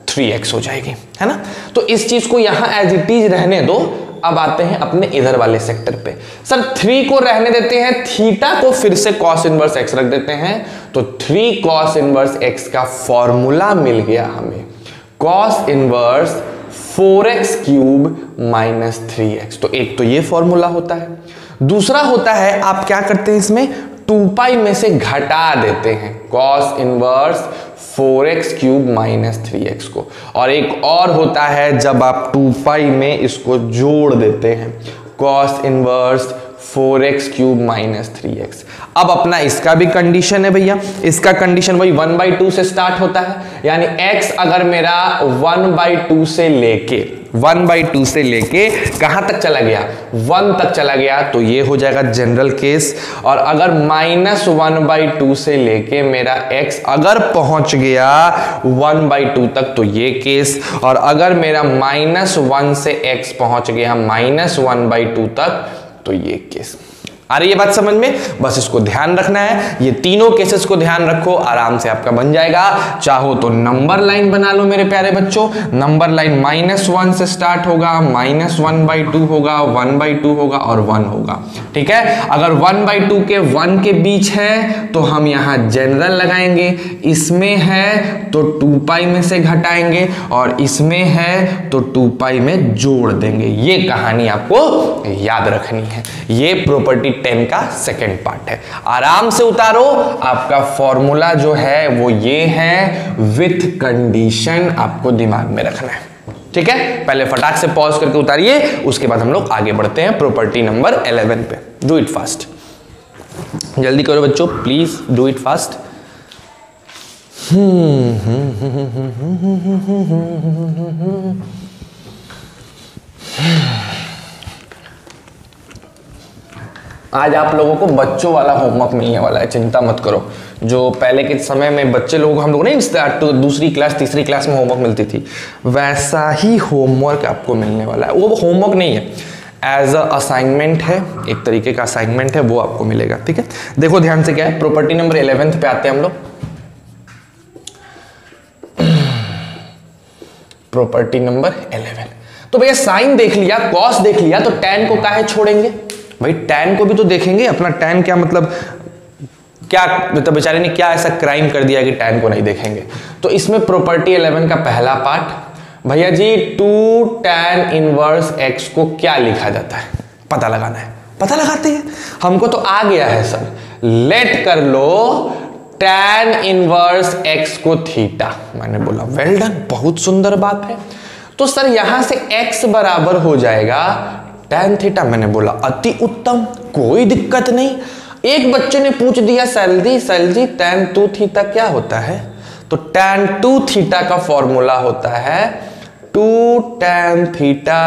3x हो जाएगी, है ना। तो इस चीज को यहां एज इट इज रहने दो। अब आते हैं अपने इधर वाले सेक्टर पे। सर 3 को रहने देते हैं, थीटा को फिर से cos इनवर्स x रख देते हैं, तो 3 cos इनवर्स x का फॉर्मूला मिल गया हमें। cos inverse 4x cube minus 3x। तो एक तो ये फॉर्मूला होता है, दूसरा होता है आप क्या करते हैं इसमें 2 पाई में से घटा देते हैं cos inverse 4x cube minus 3x को, और एक और होता है जब आप 2 पाई में इसको जोड़ देते हैं cos inverse 4x cube minus 3x। अब अपना इसका भी कंडीशन है भैया, इसका कंडीशन वही 1/2 से स्टार्ट होता है, यानी x अगर मेरा 1/2 से लेके कहां तक चला गया 1 तक चला गया तो ये हो जाएगा जनरल केस, और अगर -1/2 से लेके मेरा x अगर पहुंच गया 1/2 तक तो ये केस, और अगर मेरा -1 से x पहुंच गया -1/2 तक तो ये केस। आ रही है बात समझ में? बस इसको ध्यान रखना है, ये तीनों केसेस को ध्यान रखो, आराम से आपका बन जाएगा। चाहो तो नंबर लाइन बना लो मेरे प्यारे बच्चों, नंबर लाइन -1 से स्टार्ट होगा, -1/2 होगा, 1/2 होगा और 1 होगा, ठीक है। अगर 1/2 के 1 के बीच है तो हम यहाँ जनरल लगाएंगे, इसमें है तो 2 पाई में से घटाएंगे, और इसमें है तो 2 पाई में जोड़ देंगे। ये कहानी आपको याद रखनी है, ये प्रॉपर्टी 10 का सेकंड पार्ट है। आराम से उतारो, आपका फॉर्मूला जो है वो ये है, विथ कंडीशन आपको दिमाग में रखना है, ठीक है। पहले फटाक से पॉज करके उतारिए, उसके बाद हम लोग आगे बढ़ते हैं प्रॉपर्टी नंबर 11 पे। डू इट फास्ट, जल्दी करो बच्चों, प्लीज डू इट फास्ट। आज आप लोगों को बच्चों वाला होमवर्क मिलने वाला है, चिंता मत करो। जो पहले के समय में बच्चे लोगों को हम लोग नहीं दूसरी क्लास तीसरी क्लास में होमवर्क मिलती थी, वैसा ही होमवर्क आपको मिलने वाला है। वो होमवर्क नहीं है, एज अ असाइनमेंट है, एक तरीके का असाइनमेंट है, वो आपको मिलेगा, ठीक है। देखो ध्यान से क्या है, प्रॉपर्टी नंबर 11 पे आते हैं हम लोग। प्रॉपर्टी नंबर 11, तो भैया साइन देख लिया, कॉस देख लिया, तो tan को काहे छोड़ेंगे भाई? tan को भी तो देखेंगे। अपना tan क्या मतलब, क्या मतलब बेचारे ने क्या ऐसा क्राइम कर दिया कि tan को नहीं देखेंगे? तो इसमें प्रॉपर्टी 11 का पहला पार्ट, भैया जी 2 tan इनवर्स x को क्या लिखा जाता है पता लगाना है, पता लगाते हैं। हमको तो आ गया है सब, लेट कर लो tan इनवर्स x को थीटा। मैंने बोला वेल डन, बहुत सुंदर बात है। तो सर यहां से x बराबर हो जाएगा tan थीटा। मैंने बोला अति उत्तम, कोई दिक्कत नहीं। एक बच्चे ने पूछ दिया सैलजी tan 2 थीटा क्या होता है? तो tan 2 थीटा का फॉर्मूला होता है 2 tan थीटा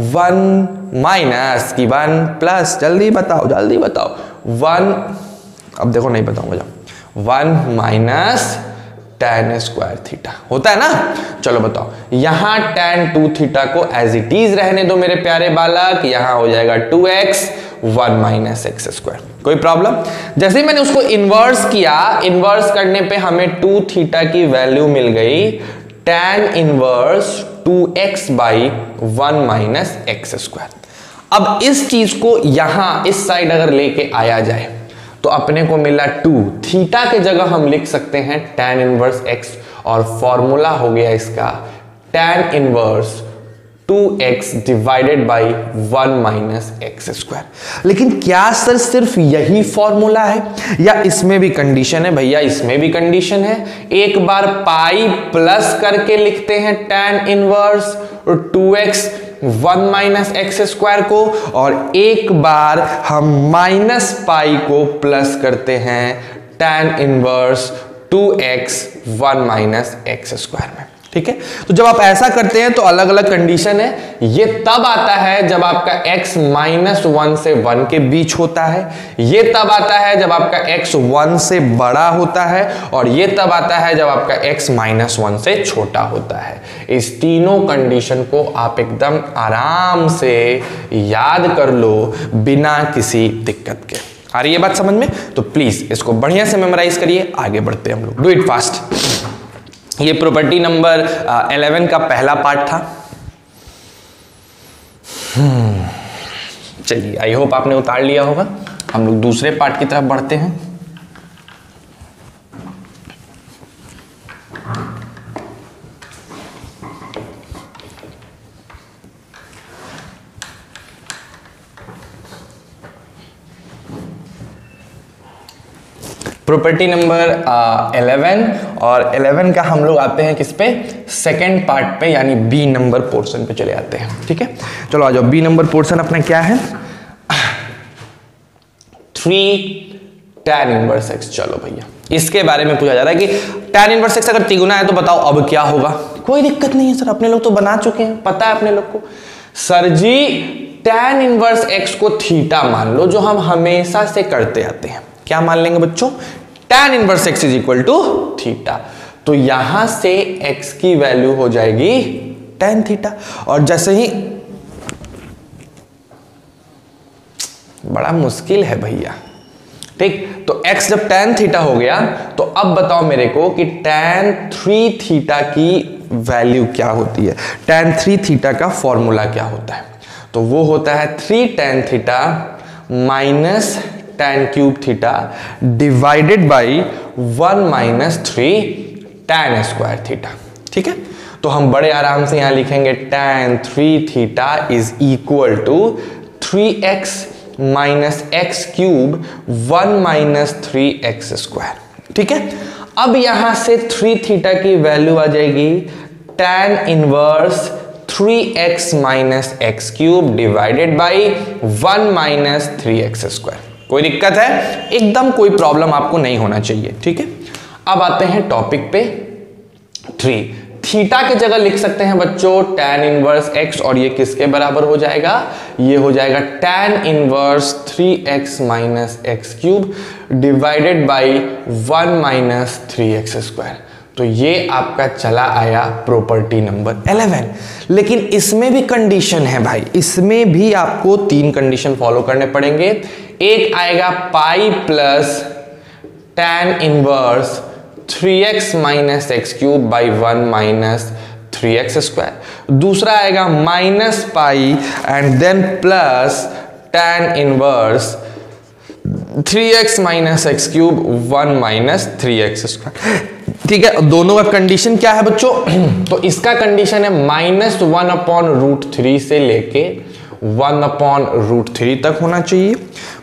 1 माइनस की 1 प्लस, जल्दी बताओ 1, अब देखो नहीं बताऊंगा, जब 1 माइनस tan स्क्वायर थीटा होता है ना। चलो बताओ, यहां tan 2 थीटा को एज इट इज रहने दो मेरे प्यारे बालक, यहां हो जाएगा 2x 1 माइनस एक्स स्क्वायर। कोई प्रॉब्लम? जैसे ही मैंने उसको इन्वर्स किया, इन्वर्स करने पे हमें 2 थीटा की वैल्यू मिल गई tan inverse 2x by 1 minus x square. अब इस चीज को यहां इस साइड अगर लेके आया जाए तो अपने को मिला 2 थीटा के जगह हम लिख सकते हैं tan इनवर्स x, और फॉर्मूला हो गया इसका tan inverse 2x divided by 1 minus x square. लेकिन क्या सर सिर्फ यही फॉर्मूला है या इसमें भी कंडीशन है? भैया इसमें भी कंडीशन है। एक बार पाई प्लस करके लिखते हैं tan inverse 2x 1 minus x square को, और एक बार हम माइनस पाई को प्लस करते हैं tan inverse 2x 1 minus x square में, ठीक है। तो जब आप ऐसा करते हैं तो अलग अलग कंडीशन है। ये तब आता है जब आपका x -1 से 1 के बीच होता है, ये तब आता है जब आपका x 1 से बड़ा होता है, और ये तब आता है जब आपका x -1 से छोटा होता है। इस तीनों कंडीशन को आप एकदम आराम से याद कर लो बिना किसी दिक्कत के। आ रही है बात समझ में? तो प्लीज इसको बढ़िया से मेमोराइज करिए, आगे बढ़ते हैं हम लोग। Do it fast. ये प्रॉपर्टी नंबर 11 का पहला पार्ट था। चलिए, आई होप आपने उतार लिया होगा। हम लोग दूसरे पार्ट की तरफ बढ़ते हैं। प्रॉपर्टी नंबर 11, और 11 का हम लोग आते हैं किस पे, सेकेंड पार्ट पे, यानी बी नंबर पोर्शन पे चले आते हैं। ठीक है, चलो आ जाओ। बी नंबर पोर्शन अपना क्या है, 3 tan इनवर्स x। चलो भैया, इसके बारे में पूछा जा रहा है कि tan इनवर्स x अगर तिगुना है तो बताओ अब क्या होगा। कोई दिक्कत नहीं है सर, अपने लोग तो बना चुके हैं, पता है अपने लोग को। सर जी tan इनवर्स x को थीटा मान लो, जो हम हमेशा से करते आते हैं। क्या मान लेंगे बच्चों, tan inverse x is equal to theta. तो यहां से x की वैल्यू हो जाएगी tan थीटा, और जैसे ही, बड़ा मुश्किल है भैया, ठीक। तो x जब tan थीटा हो गया, तो अब बताओ मेरे को कि tan 3 थीटा की वैल्यू क्या होती है। tan 3 थीटा का फॉर्मूला क्या होता है, तो वो होता है 3 tan theta minus tan cube theta divided by 1 minus 3 tan square theta. ठीक है, तो हम बड़े आराम से यहां लिखेंगे tan 3 theta is equal to 3x minus x cube 1 minus 3x square. ठीक है, अब यहां से 3 थीटा की वैल्यू आ जाएगी tan inverse 3x minus x cube divided by 1 minus 3x square. कोई दिक्कत है, एकदम कोई प्रॉब्लम आपको नहीं होना चाहिए। ठीक है, अब आते हैं टॉपिक पे 3। थीटा की जगह लिख सकते हैं बच्चों tan इनवर्स x, और ये किसके बराबर हो जाएगा, ये हो जाएगा tan inverse 3x minus x cube divided by 1 minus 3x square. तो ये आपका चला आया प्रॉपर्टी नंबर 11। लेकिन इसमें भी कंडीशन है भाई, इसमें भी आपको 3 कंडीशन फॉलो करने पड़ेंगे। एक आएगा pi plus tan inverse 3x minus x cube by 1 minus 3x square. दूसरा आएगा minus pi and then plus tan inverse 3x minus x cube 1 minus 3x square. ठीक है, दोनों का कंडीशन क्या है बच्चों, तो इसका कंडीशन है -1/√3 से लेके 1/√3 तक होना चाहिए।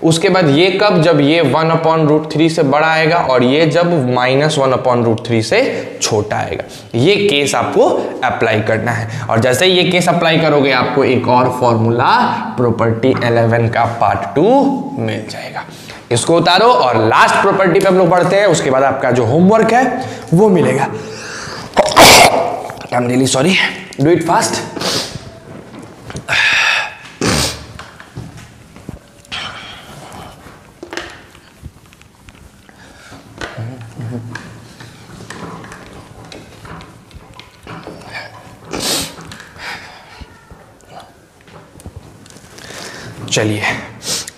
उसके बाद ये कब, जब ये 1/√3 से बड़ा आएगा, और ये जब -1/√3 से छोटा आएगा। ये केस आपको अप्लाई करना है, और जैसे ये केस अप्लाई करोगे आपको एक और फॉर्मूला प्रॉपर्टी 11 का पार्ट 2 मिल जाएगा। इसको उतारो और लास्ट प्रॉपर्टी पे हम लोग बढ़ते हैं, उसके बाद आपका जो होमवर्क है वो मिलेगा। I am really sorry, do it fast. चलिए,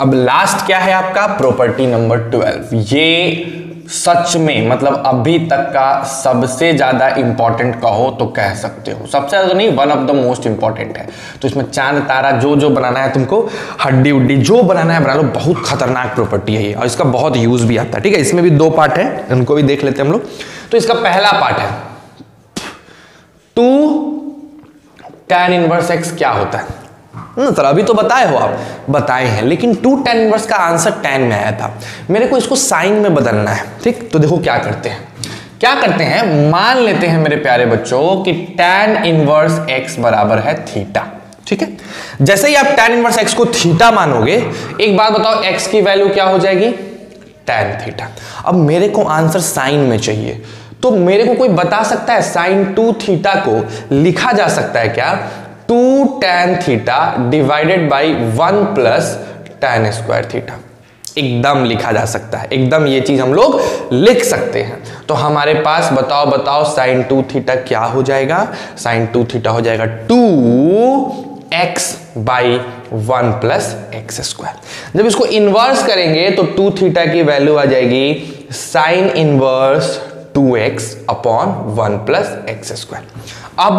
अब लास्ट क्या है आपका, प्रॉपर्टी नंबर 12। ये सच में मतलब अभी तक का सबसे ज्यादा इंपॉर्टेंट कहो तो कह सकते हो, सबसे ज्यादा नहीं, one of the most important है। तो इसमें चांद तारा जो बनाना है तुमको, हड्डी उड्डी जो बनाना है बना लो। बहुत खतरनाक प्रॉपर्टी है ये, और इसका बहुत यूज भी आता है। ठीक है, इसमें भी 2 पार्ट है, उनको भी देख लेते हैं हम लोग। तो इसका पहला पार्ट है 2 tan इनवर्स x क्या होता है। सर अभी तो बताए हो आप, बताए हैं, लेकिन 2 tan इनवर्स का आंसर tan में आया था, मेरे को इसको साइन में बदलना है। ठीक, तो देखो क्या करते हैं, मान लेते हैं मेरे प्यारे बच्चों कि tan इनवर्स x बराबर है थीटा। ठीक है, जैसे ही आप tan इनवर्स x को थीटा मानोगे, एक बात बताओ x की वैल्यू क्या हो जाएगी, tan थीटा। अब मेरे को आंसर साइन में चाहिए, तो मेरे को कोई बता सकता है साइन 2 थीटा को लिखा जा सकता है क्या, 2 tan theta divided by 1 plus tan square theta. एकदम लिखा जा सकता है, एकदम ये चीज हम लोग लिख सकते हैं। तो हमारे पास बताओ साइन 2 थीटा क्या हो जाएगा, साइन 2 थीटा हो जाएगा 2x by 1 plus x square. जब इसको इनवर्स करेंगे तो 2 थीटा की वैल्यू आ जाएगी sign inverse 2x upon 1 plus x square. अब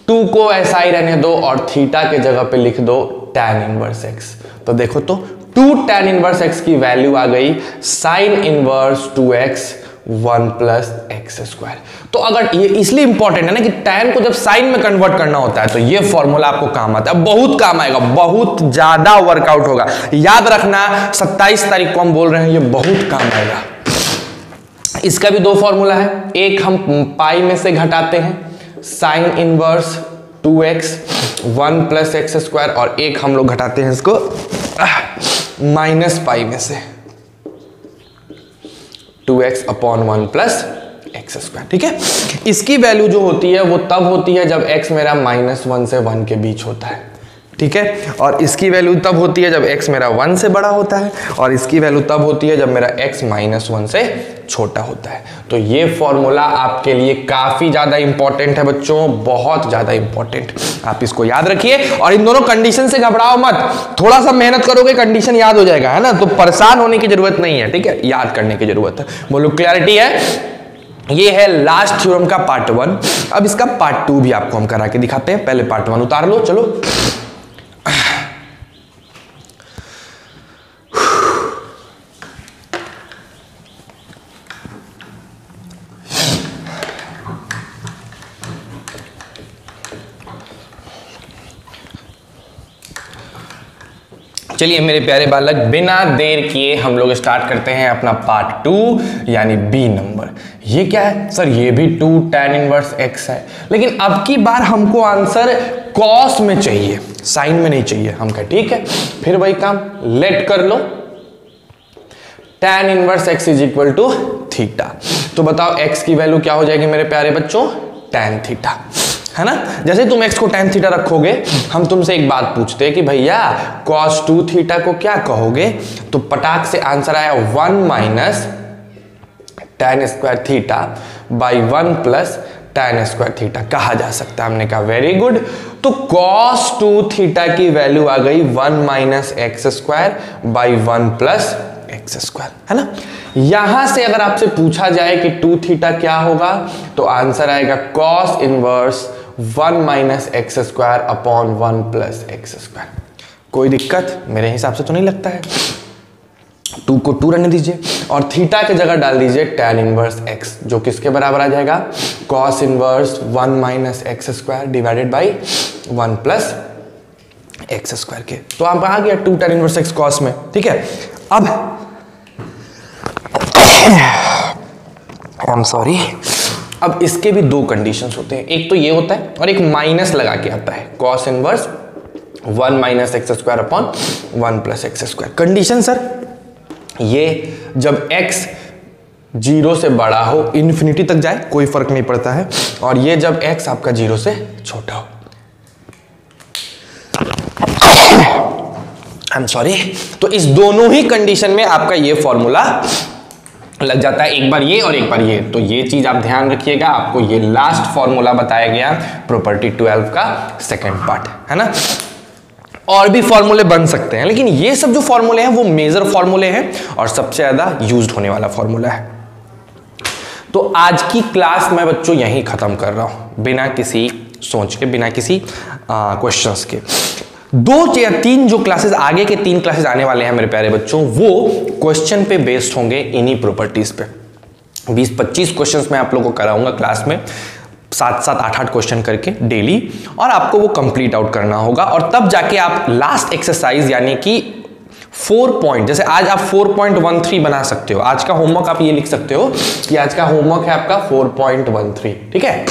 2 को ऐसा ही रहने दो और थीटा के जगह पे लिख दो tan इनवर्स x। तो देखो तो 2 tan इनवर्स x की वैल्यू आ गई sine inverse 2x 1 plus x square. तो अगर ये इसलिए इंपॉर्टेंट है ना कि tan को जब साइन में कन्वर्ट करना होता है तो ये फॉर्मूला आपको काम आता है, बहुत काम आएगा, बहुत ज्यादा वर्कआउट होगा। याद रखना 27 तारीख को हम बोल रहे हैं, ये बहुत काम आएगा। इसका भी दो फॉर्मूला है, एक हम पाई में से घटाते हैं sign inverse 2x 1 plus x square, और एक हम लोग घटाते हैं इसको माइनस पाई में से 2x upon 1 plus x square. ठीक है, इसकी वैल्यू जो होती है वो तब होती है जब x मेरा -1 से 1 के बीच होता है। ठीक है, और इसकी वैल्यू तब होती है जब x मेरा 1 से बड़ा होता है, और इसकी वैल्यू तब होती है जब मेरा x -1 से छोटा होता है। तो ये फॉर्मूला आपके लिए काफी ज्यादा इंपॉर्टेंट है बच्चों, बहुत ज्यादा इंपॉर्टेंट, आप इसको याद रखिए। और इन दोनों कंडीशन से घबराओ मत, थोड़ा सा मेहनत करोगे कंडीशन याद हो जाएगा, है ना। तो परेशान होने की जरूरत नहीं है, ठीक है, याद करने की जरूरत है। बोलो क्लैरिटी है। ये है लास्ट थ्योरम का पार्ट 1। अब इसका पार्ट 2 भी आपको हम करा के दिखाते हैं। पहले पार्ट 1 उतार लो, चलो। चलिए मेरे प्यारे बालक, बिना देर किए हम लोग स्टार्ट करते हैं अपना पार्ट 2 यानी बी नंबर। ये क्या है सर? ये भी 2 tan इनवर्स x है, लेकिन अब की बार हमको आंसर कॉस में चाहिए, साइन में नहीं चाहिए। हम कहा ठीक है, फिर वही काम लेट कर लो, tan inverse x is equal to theta. तो बताओ x की वैल्यू क्या हो जाएगी मेरे प्यारे बच्चों? tan थीटा, है ना। जैसे तुम x को tan थीटा रखोगे, हम तुमसे एक बात पूछते हैं कि भैया cos 2 थीटा को क्या कहोगे, तो पटाख से आंसर आया 1 minus tan square theta by 1 plus tan square theta कहा जा सकता है। हमने कहा वेरी गुड। तो cos 2 थीटा की वैल्यू आ गई 1 minus x square by 1 plus x square, है ना। यहां से अगर आपसे पूछा जाए कि 2 थीटा क्या होगा, तो आंसर आएगा cos inverse 1 minus x square upon 1 plus x square. कोई दिक्कत मेरे हिसाब से तो नहीं लगता है। 2 को 2 रहने दीजिए और थीटा की जगह डाल दीजिए tan इनवर्स x, जो किसके बराबर आ जाएगा? cos inverse 1 minus x square divided by 1 plus x square के। तो आप आ गया 2 tan इनवर्स x cos में। ठीक है, अब आई एम सॉरी, अब इसके भी दो कंडीशंस होते हैं, एक तो ये होता है और एक माइनस लगा के आता है, cos inverse 1 minus x square upon 1 plus x square. Condition sir, ये जब x 0 से बड़ा हो, इन्फिनिटी तक जाए कोई फर्क नहीं पड़ता है, और ये जब x आपका 0 से छोटा हो। I am sorry. तो इस दोनों ही कंडीशन में आपका ये फॉर्मूला लग जाता है, एक बार ये और एक बार ये। तो ये चीज आप ध्यान रखिएगा, आपको ये लास्ट फॉर्मूला बताया गया प्रॉपर्टी 12 का सेकंड पार्ट, है ना। और भी फॉर्मूले बन सकते हैं, लेकिन ये सब जो फॉर्मूले हैं वो मेजर फॉर्मूले हैं और सबसे ज्यादा यूज्ड होने वाला फॉर्मूला है। तो आज की क्लास मैं बच्चों यहीं खत्म कर रहा हूं, बिना किसी सोच के, बिना किसी क्वेश्चंस के। 2 या 3 जो क्लासेस आगे के 3 क्लासेस आने वाले हैं मेरे प्यारे बच्चों, वो क्वेश्चन पे बेस्ड होंगे, इन्हीं प्रॉपर्टीज पे। 20-25 क्वेश्चंस मैं आप लोगों को कराऊंगा क्लास में, 7-7, 8-8 क्वेश्चन करके डेली, और आपको वो कंप्लीट आउट करना होगा। और तब जाके आप लास्ट एक्सरसाइज यानी कि 4 पॉइंट, जैसे आज आप 4.13 बना सकते हो। आज का होमवर्क आप ये लिख सकते हो कि आज का होमवर्क है आपका 4.13, ठीक है।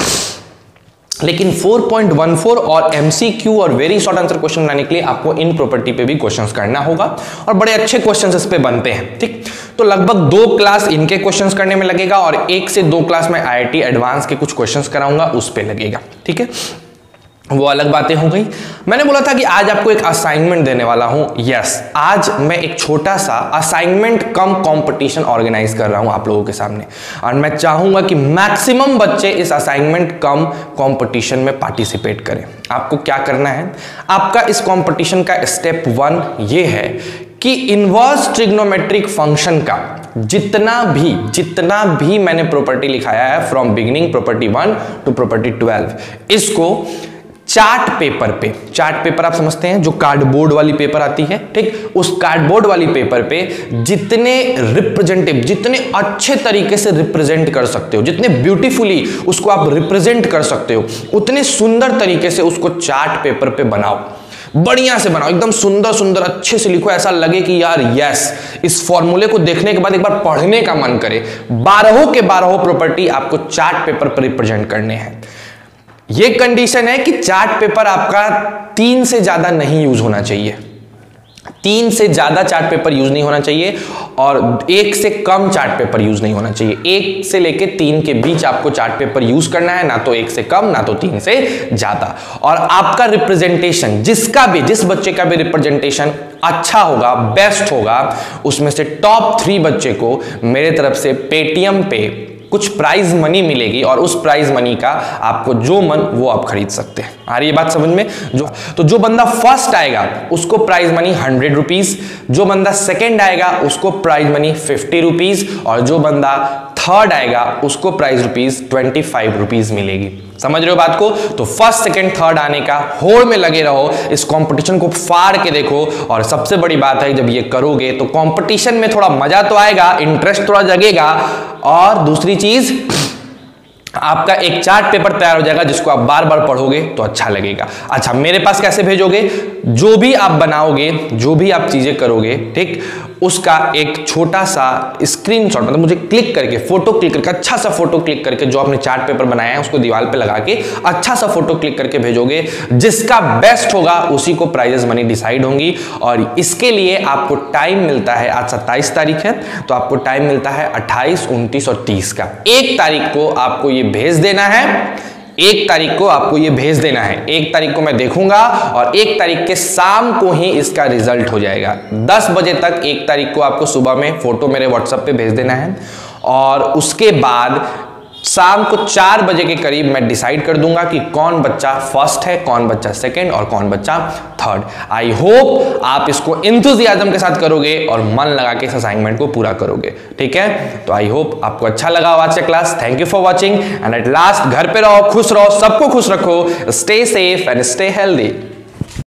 लेकिन 4.14 और MCQ और वेरी शॉर्ट आंसर क्वेश्चन बनाने के लिए आपको इन प्रॉपर्टी पे भी क्वेश्चंस करना होगा, और बड़े अच्छे क्वेश्चंस इस पे बनते हैं, ठीक। तो लगभग 2 क्लास इनके क्वेश्चंस करने में लगेगा, और 1 से 2 क्लास में IIT एडवांस के कुछ क्वेश्चंस कराऊंगा, उस पे लगेगा, ठीक है। वो अलग बातें हो गई। मैंने बोला था कि आज आपको एक असाइनमेंट देने वाला हूं। यस, आज मैं एक छोटा सा असाइनमेंट कम कंपटीशन ऑर्गेनाइज कर रहा हूं आप लोगों के सामने, और मैं चाहूंगा कि मैक्सिमम बच्चे इस असाइनमेंट कम कंपटीशन में पार्टिसिपेट करें। आपको क्या करना है, आपका इस कंपटीशन का स्टेप 1 ये है कि इनवर्स ट्रिग्नोमेट्रिक फंक्शन का जितना भी मैंने प्रॉपर्टी लिखाया है फ्रॉम बिगिनिंग प्रॉपर्टी 1 टू प्रॉपर्टी 12, इसको चार्ट पेपर पे, चार्ट पेपर आप समझते हैं जो कार्डबोर्ड वाली पेपर आती है, ठीक, उस कार्डबोर्ड वाली पेपर पे जितने रिप्रेजेंटेटिव, जितने अच्छे तरीके से रिप्रेजेंट कर सकते हो, जितने ब्यूटीफुली उसको आप रिप्रेजेंट कर सकते हो, उतने सुंदर तरीके से उसको चार्ट पेपर पे बनाओ, बढ़िया से बनाओ, एकदम सुंदर सुंदर अच्छे से लिखो, ऐसा लगे कि यार यस, इस फॉर्मूले को देखने के बाद एक बार पढ़ने का मन करे। 12 के 12 प्रॉपर्टी आपको चार्ट पेपर पर रिप्रेजेंट करने हैं। ये कंडीशन है कि चार्ट पेपर आपका 3 से ज्यादा नहीं यूज होना चाहिए, 3 से ज्यादा चार्ट पेपर यूज नहीं होना चाहिए और 1 से कम चार्ट पेपर यूज नहीं होना चाहिए। 1 से लेके 3 के बीच आपको चार्ट पेपर यूज करना है, ना तो 1 से कम ना तो 3 से ज्यादा। और आपका रिप्रेजेंटेशन, जिस बच्चे का भी रिप्रेजेंटेशन अच्छा होगा, बेस्ट होगा, उसमें से टॉप 3 बच्चे को मेरे तरफ से पेटीएम पे कुछ प्राइज मनी मिलेगी और उस प्राइज मनी का आपको जो मन वो आप खरीद सकते हैं। आ रही है बात समझ में? जो बंदा फर्स्ट आएगा उसको प्राइज मनी 100 रुपीज, जो बंदा सेकंड आएगा उसको प्राइज मनी 50 रुपीज और जो बंदा थर्ड आएगा उसको प्राइज रुपीज 25 रुपीज मिलेगी। समझ रहे हो बात को? तो फर्स्ट सेकंड थर्ड आने का होड़ में लगे रहो, इस कंपटीशन को फाड़ के देखो। और सबसे बड़ी बात है, जब ये करोगे तो कंपटीशन में थोड़ा मजा तो आएगा, इंटरेस्ट थोड़ा जगेगा और दूसरी चीज आपका एक चार्ट पेपर तैयार हो जाएगा जिसको आप बार बार पढ़ोगे तो अच्छा लगेगा। अच्छा, मेरे पास कैसे भेजोगे? जो भी आप बनाओगे, जो भी आप चीजें करोगे, ठीक, उसका एक छोटा सा स्क्रीनशॉट, मतलब मुझे क्लिक करके, फोटो क्लिक करके, अच्छा सा फोटो क्लिक करके, जो आपने चार्ट पेपर बनाया है उसको दीवार पे लगा के अच्छा सा फोटो क्लिक करके भेजोगे। जिसका बेस्ट होगा उसी को प्राइजेस मनी डिसाइड होंगी। और इसके लिए आपको टाइम मिलता है, आज 27 तारीख है तो आपको टाइम मिलता है 28, 29 और 30 का। 1 तारीख को आपको ये भेज देना है, 1 तारीख को आपको ये भेज देना है। 1 तारीख को मैं देखूंगा और 1 तारीख के शाम को ही इसका रिजल्ट हो जाएगा। 10 बजे तक 1 तारीख को आपको सुबह में फोटो मेरे व्हाट्सएप पे भेज देना है और उसके बाद शाम को 4 बजे के करीब मैं डिसाइड कर दूंगा कि कौन बच्चा फर्स्ट है, कौन बच्चा सेकंड और कौन बच्चा थर्ड। आई होप आप इसको एंथुसियाज्म के साथ करोगे और मन लगा के इस असाइनमेंट को पूरा करोगे, ठीक है? तो आई होप आपको अच्छा लगा आज का class. Thank you for watching and at last घर पे रहो, खुश रहो, सबको खुश रखो, stay safe and stay healthy.